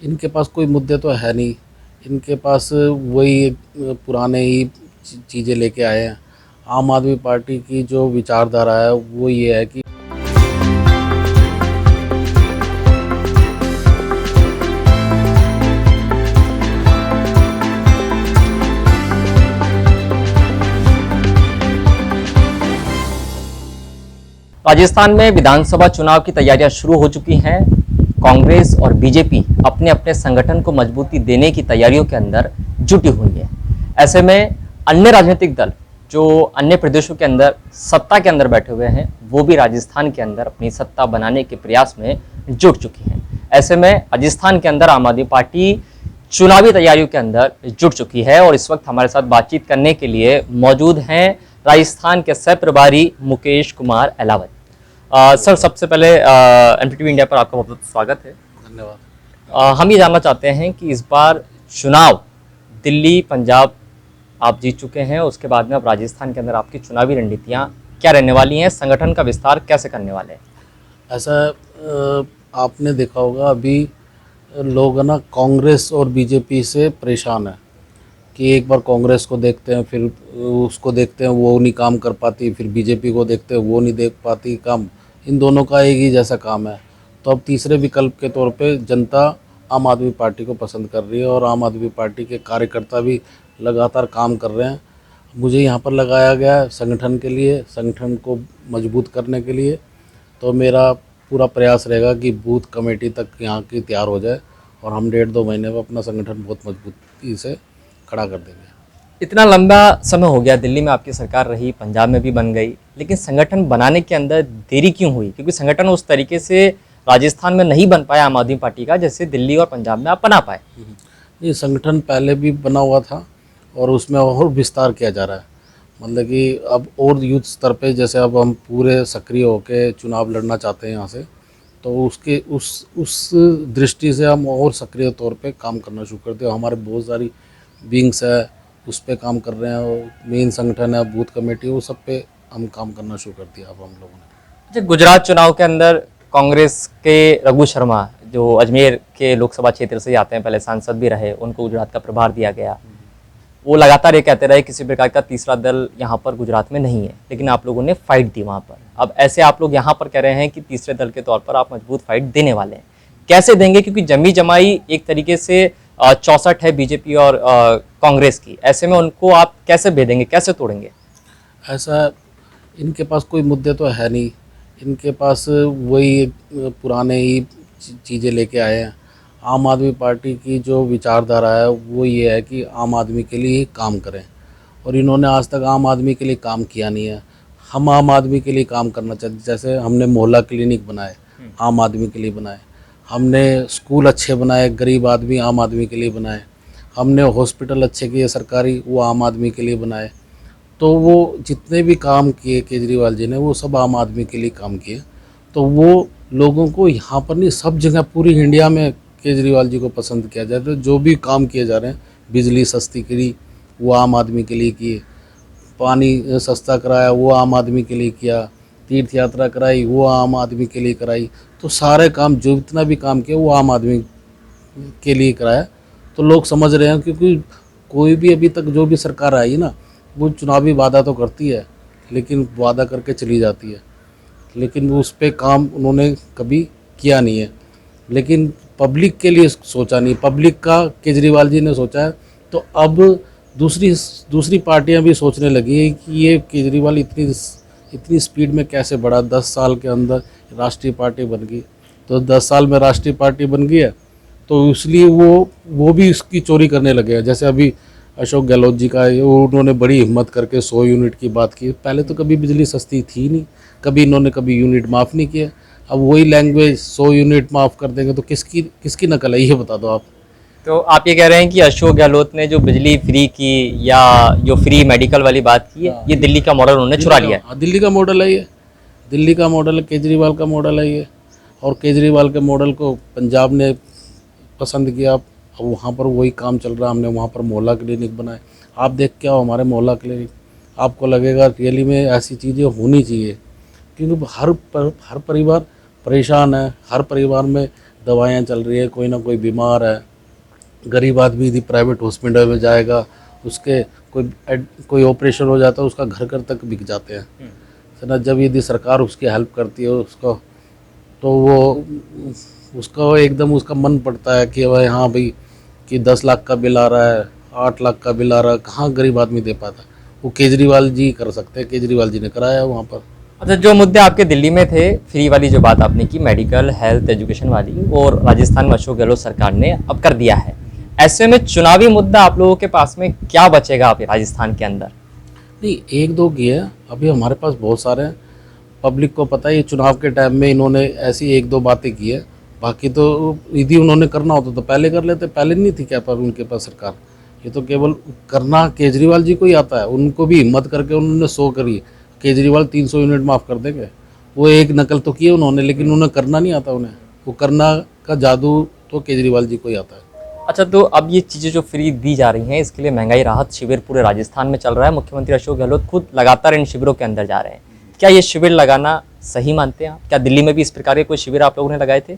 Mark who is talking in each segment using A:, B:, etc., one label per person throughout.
A: इनके पास कोई मुद्दे तो है नहीं। इनके पास वही पुराने ही चीज़ें लेके आए हैं। आम आदमी पार्टी की जो विचारधारा है वो ये है कि
B: राजस्थान में विधानसभा चुनाव की तैयारियां शुरू हो चुकी हैं। कांग्रेस और बीजेपी अपने अपने संगठन को मजबूती देने की तैयारियों के अंदर जुटी हुई है। ऐसे में अन्य राजनीतिक दल जो अन्य प्रदेशों के अंदर सत्ता के अंदर बैठे हुए हैं, वो भी राजस्थान के अंदर अपनी सत्ता बनाने के प्रयास में जुट चुकी हैं। ऐसे में राजस्थान के अंदर आम आदमी पार्टी चुनावी तैयारियों के अंदर जुट चुकी है और इस वक्त हमारे साथ बातचीत करने के लिए मौजूद हैं राजस्थान के सह प्रभारी मुकेश कुमार अहलावत। सर, सबसे पहले एनडीटीवी इंडिया पर आपका बहुत बहुत स्वागत है।
A: धन्यवाद।
B: हम ये जानना चाहते हैं कि इस बार चुनाव दिल्ली पंजाब आप जीत चुके हैं, उसके बाद में अब राजस्थान के अंदर आपकी चुनावी रणनीतियाँ क्या रहने वाली हैं, संगठन का विस्तार कैसे करने वाले हैं?
A: ऐसा आपने देखा होगा अभी लोग ना कांग्रेस और बीजेपी से परेशान है कि एक बार कांग्रेस को देखते हैं, फिर उसको देखते हैं वो नहीं काम कर पाती, फिर बीजेपी को देखते हैं वो नहीं देख पाती काम। इन दोनों का एक ही जैसा काम है। तो अब तीसरे विकल्प के तौर पे जनता आम आदमी पार्टी को पसंद कर रही है और आम आदमी पार्टी के कार्यकर्ता भी लगातार काम कर रहे हैं। मुझे यहाँ पर लगाया गया है संगठन के लिए, संगठन को मजबूत करने के लिए। तो मेरा पूरा प्रयास रहेगा कि बूथ कमेटी तक यहाँ की तैयार हो जाए और हम 1.5-2 महीने में अपना संगठन बहुत मजबूती से खड़ा कर देंगे।
B: इतना लंबा समय हो गया, दिल्ली में आपकी सरकार रही, पंजाब में भी बन गई, लेकिन संगठन बनाने के अंदर देरी क्यों हुई? क्योंकि संगठन उस तरीके से राजस्थान में नहीं बन पाया आम आदमी पार्टी का जैसे दिल्ली और पंजाब में आप बना पाए।
A: ये संगठन पहले भी बना हुआ था और उसमें और विस्तार किया जा रहा है। मतलब कि अब और युद्ध स्तर पे जैसे अब हम पूरे सक्रिय होकर चुनाव लड़ना चाहते हैं यहाँ से, तो उसके उस दृष्टि से हम और सक्रिय तौर पे काम करना शुरू कर दिया। हमारे बहुत सारी विंग्स है, उस पे काम कर रहे हैं और मेन संगठन है, बूथ कमेटी, वो सब पे हम काम करना शुरू कर दिया अब हम लोगों ने।
B: अच्छा, गुजरात चुनाव के अंदर कांग्रेस के रघु शर्मा जो अजमेर के लोकसभा क्षेत्र से आते हैं, पहले सांसद भी रहे, उनको गुजरात का प्रभार दिया गया। वो लगातार ये कहते रहे किसी प्रकार का तीसरा दल यहाँ पर गुजरात में नहीं है, लेकिन आप लोगों ने फाइट दी वहाँ पर। अब ऐसे आप लोग यहाँ पर कह रहे हैं कि तीसरे दल के तौर पर आप मजबूत फाइट देने वाले हैं, कैसे देंगे? क्योंकि जमी जमाई एक तरीके से 64 है बीजेपी और कांग्रेस की, ऐसे में उनको आप कैसे भेदेंगे, कैसे तोड़ेंगे?
A: ऐसा इनके पास कोई मुद्दे तो है नहीं। इनके पास वही पुराने ही चीज़ें लेके आए हैं। आम आदमी पार्टी की जो विचारधारा है वो ये है कि आम आदमी के लिए ही काम करें, और इन्होंने आज तक आम आदमी के लिए काम किया नहीं है। हम आम आदमी के लिए काम करना चाहते। जैसे हमने मोहल्ला क्लिनिक बनाए, आम आदमी के लिए बनाए। हमने स्कूल अच्छे बनाए, गरीब आदमी आम आदमी के लिए बनाए। हमने हॉस्पिटल अच्छे किए सरकारी, वो आम आदमी के लिए बनाए। तो वो जितने भी काम किए केजरीवाल जी ने, वो सब आम आदमी के लिए काम किए। तो वो लोगों को यहाँ पर नहीं, सब जगह पूरी इंडिया में केजरीवाल जी को पसंद किया जाए। तो जो भी काम किए जा रहे हैं, बिजली सस्ती करी वो आम आदमी के लिए किए, पानी सस्ता कराया वो आम आदमी के लिए किया, तीर्थ यात्रा कराई वो आम आदमी के लिए कराई। तो सारे काम जो जितना भी काम किया वो आम आदमी के लिए कराया। तो लोग समझ रहे हैं, क्योंकि कोई भी अभी तक जो भी सरकार आई ना, वो चुनावी वादा तो करती है लेकिन वादा करके चली जाती है, लेकिन वो उस पर काम उन्होंने कभी किया नहीं है। लेकिन पब्लिक के लिए सोचा नहीं, पब्लिक का केजरीवाल जी ने सोचा है। तो अब दूसरी पार्टियां भी सोचने लगी है कि ये केजरीवाल इतनी स्पीड में कैसे बढ़ा, 10 साल के अंदर राष्ट्रीय पार्टी बन गई। तो 10 साल में राष्ट्रीय पार्टी बन गई है, तो इसलिए वो भी इसकी चोरी करने लगे हैं। जैसे अभी अशोक गहलोत जी का, उन्होंने बड़ी हिम्मत करके 100 यूनिट की बात की। पहले तो कभी बिजली सस्ती थी नहीं, कभी इन्होंने कभी यूनिट माफ़ नहीं किया। अब वही लैंग्वेज 100 यूनिट माफ़ कर देंगे तो किसकी नकल है, ये बता दो आप।
B: तो आप ये कह रहे हैं कि अशोक गहलोत ने जो बिजली फ्री की या जो फ्री मेडिकल वाली बात की है, ये दिल्ली का मॉडल उन्होंने चुरा लिया है?
A: हाँ, दिल्ली का मॉडल है ये, दिल्ली का मॉडल है, केजरीवाल का मॉडल है ये। और केजरीवाल के मॉडल को पंजाब ने पसंद किया। अब वहाँ पर वही काम चल रहा है। हमने वहाँ पर मोहल्ला क्लिनिक बनाए। आप देख के आओ हमारे मोहल्ला क्लिनिक, आपको लगेगा रियली में ऐसी चीज़ें होनी चाहिए, क्योंकि हर परिवार परेशान है। हर परिवार में दवाइयाँ चल रही है, कोई ना कोई बीमार है, गरीब आदमी यदि प्राइवेट हॉस्पिटल में जाएगा, उसके कोई ऑपरेशन हो जाता है, उसका घर घर तक बिक जाते हैं, है ना। जब यदि सरकार उसकी हेल्प करती है उसको, तो वो उसका एकदम उसका मन पड़ता है कि भाई हाँ भाई, कि 10 लाख का बिल आ रहा है, 8 लाख का बिल आ रहा है, कहाँ गरीब आदमी दे पाता। वो केजरीवाल जी कर सकते हैं, केजरीवाल जी ने कराया वहाँ पर।
B: अच्छा, जो मुद्दे आपके दिल्ली में थे, फ्री वाली जो बात आपने की, मेडिकल, हेल्थ, एजुकेशन वाली, वो राजस्थान में अशोक गहलोत सरकार ने अब कर दिया है। ऐसे में चुनावी मुद्दा आप लोगों के पास में क्या बचेगा अभी राजस्थान के अंदर?
A: नहीं, एक दो की है, अभी हमारे पास बहुत सारे हैं। पब्लिक को पता है ये चुनाव के टाइम में इन्होंने ऐसी एक दो बातें की है, बाकी तो यदि उन्होंने करना होता तो पहले कर लेते। पहले नहीं थी क्या पर उनके पास सरकार, ये तो केवल करना केजरीवाल जी को ही आता है। उनको भी हिम्मत करके उन्होंने 100 करी, केजरीवाल 300 यूनिट माफ़ कर देंगे। वो एक नकल तो की है उन्होंने, लेकिन उन्हें करना नहीं आता। उन्हें वो करना का जादू तो केजरीवाल जी को ही आता है।
B: अच्छा, तो अब ये चीज़ें जो फ्री दी जा रही हैं, इसके लिए महंगाई राहत शिविर पूरे राजस्थान में चल रहा है। मुख्यमंत्री अशोक गहलोत खुद लगातार इन शिविरों के अंदर जा रहे हैं। क्या ये शिविर लगाना सही मानते हैं आप? क्या दिल्ली में भी इस प्रकार के कोई शिविर आप लोगों ने लगाए थे?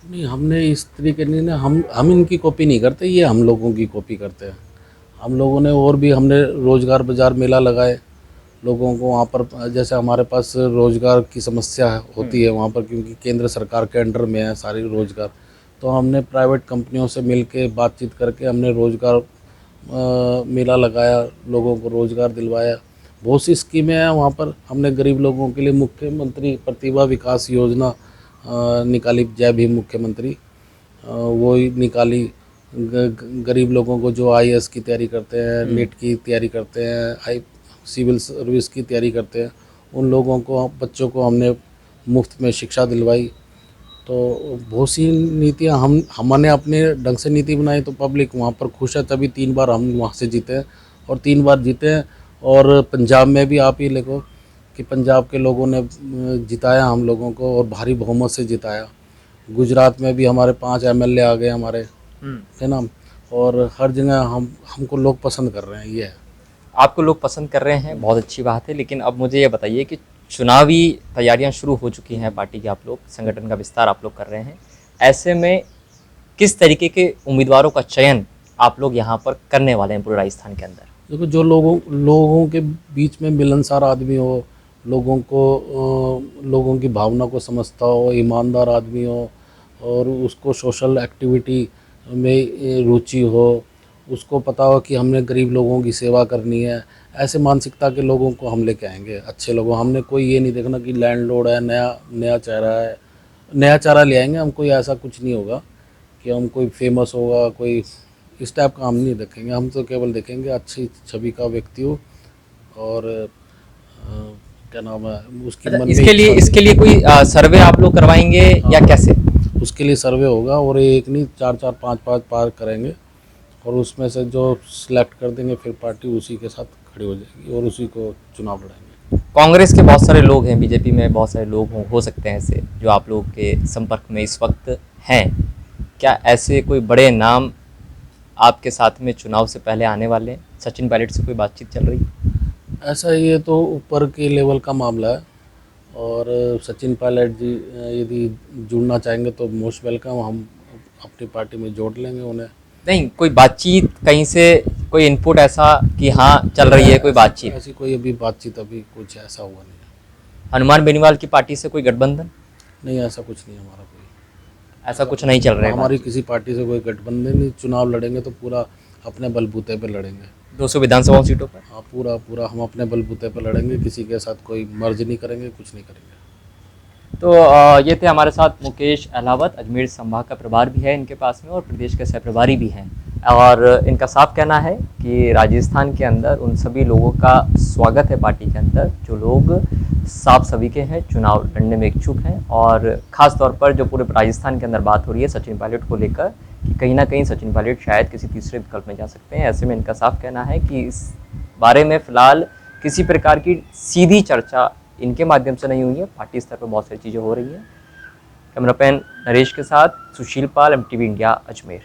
A: नहीं, हमने इस तरीके नहीं ना, हम इनकी कॉपी नहीं करते, ये हम लोगों की कॉपी करते हैं। हम लोगों ने और भी हमने रोज़गार बाज़ार मेला लगाए लोगों को वहाँ पर। जैसे हमारे पास रोज़गार की समस्या होती है वहाँ पर, क्योंकि केंद्र सरकार के अंडर में है सारी रोज़गार, तो हमने प्राइवेट कंपनियों से मिल के बातचीत करके हमने रोज़गार मेला लगाया, लोगों को रोज़गार दिलवाया। बहुत सी स्कीमें हैं वहाँ पर। हमने गरीब लोगों के लिए मुख्यमंत्री प्रतिभा विकास योजना निकाली, जय भीम मुख्यमंत्री, वो ही निकाली। गरीब लोगों को जो आईएएस की तैयारी करते हैं, नीट की तैयारी करते हैं, सिविल सर्विस की तैयारी करते हैं, उन लोगों को, बच्चों को हमने मुफ्त में शिक्षा दिलवाई। तो बहुत सी नीतियाँ हमने अपने ढंग से नीति बनाई, तो पब्लिक वहाँ पर खुश है। तभी 3 बार हम वहाँ से जीते हैं और 3 बार जीते हैं। और पंजाब में भी आप ही देखो कि पंजाब के लोगों ने जिताया हम लोगों को, और भारी बहुमत से जिताया। गुजरात में भी हमारे 5 एमएलए आ गए हमारे, है ना। और हर जगह हमको लोग पसंद कर रहे हैं, ये है।
B: आपको लोग पसंद कर रहे हैं, बहुत अच्छी बात है। लेकिन अब मुझे ये बताइए कि चुनावी तैयारियां शुरू हो चुकी हैं, पार्टी के आप लोग संगठन का विस्तार आप लोग कर रहे हैं। ऐसे में किस तरीके के उम्मीदवारों का चयन आप लोग यहाँ पर करने वाले हैं पूरे राजस्थान के अंदर?
A: देखो, जो लोगों के बीच में मिलनसार आदमी हो, लोगों की भावना को समझता हो, ईमानदार आदमी हो, और उसको सोशल एक्टिविटी में रुचि हो, उसको पता हो कि हमने गरीब लोगों की सेवा करनी है, ऐसे मानसिकता के लोगों को हम लेके आएंगे। अच्छे लोगों, हमने कोई ये नहीं देखना कि लैंडलॉर्ड है, नया चेहरा है, नया चेहरा ले आएंगे हम। कोई ऐसा कुछ नहीं होगा कि हम कोई फेमस होगा, कोई इस टाइप का हम नहीं देखेंगे। हम तो केवल देखेंगे अच्छी छवि का व्यक्ति हो, और क्या नाम है उसकी
B: अच्छा,
A: मन में
B: इसके लिए कोई सर्वे आप लोग करवाएंगे या कैसे?
A: उसके लिए सर्वे होगा, और एक नहीं 4-4 5-5 पार करेंगे, और उसमें से जो सिलेक्ट कर देंगे फिर पार्टी उसी के साथ खड़ी हो जाएगी और उसी को चुनाव लड़ाएंगे।
B: कांग्रेस के बहुत सारे लोग हैं, बीजेपी में बहुत सारे लोग हो सकते हैं ऐसे जो आप लोग के संपर्क में इस वक्त हैं। क्या ऐसे कोई बड़े नाम आपके साथ में चुनाव से पहले आने वाले हैं? सचिन पायलट से कोई बातचीत चल रही है?
A: ऐसा ये तो ऊपर के लेवल का मामला है, और सचिन पायलट जी यदि जुड़ना चाहेंगे तो मोस्ट वेलकम, हम अपनी पार्टी में जोड़ लेंगे उन्हें।
B: नहीं, कोई बातचीत कहीं से, कोई इनपुट ऐसा कि हाँ चल रही है कोई बातचीत?
A: ऐसी कोई अभी बातचीत अभी कुछ ऐसा हुआ नहीं है।
B: हनुमान बेनीवाल की पार्टी से कोई गठबंधन?
A: नहीं, ऐसा कुछ नहीं हमारा कोई,
B: ऐसा कुछ नहीं चल रहा है?
A: हमारी किसी पार्टी से कोई गठबंधन नहीं। चुनाव लड़ेंगे तो पूरा अपने बलबूते पे लड़ेंगे।
B: 200 विधानसभा सीटों पर?
A: हाँ, पूरा हम अपने बलबूते पे लड़ेंगे, किसी के साथ कोई मर्ज नहीं करेंगे, कुछ नहीं करेंगे।
B: तो ये थे हमारे साथ मुकेश अहलावत, अजमेर संभाग का प्रभार भी है इनके पास में और प्रदेश के सह प्रभारी भी हैं। और इनका साफ कहना है कि राजस्थान के अंदर उन सभी लोगों का स्वागत है पार्टी के अंदर जो लोग साफ सवीखे हैं, चुनाव लड़ने में इच्छुक हैं। और ख़ास तौर पर जो पूरे राजस्थान के अंदर बात हो रही है सचिन पायलट को लेकर कि कहीं ना कहीं सचिन पायलट शायद किसी तीसरे विकल्प में जा सकते हैं। ऐसे में इनका साफ कहना है कि इस बारे में फ़िलहाल किसी प्रकार की सीधी चर्चा इनके माध्यम से नहीं हुई है। पार्टी स्तर पर बहुत सारी चीज़ें हो रही हैं। कैमरा मैन नरेश के साथ सुशील पाल, MTV इंडिया, अजमेर।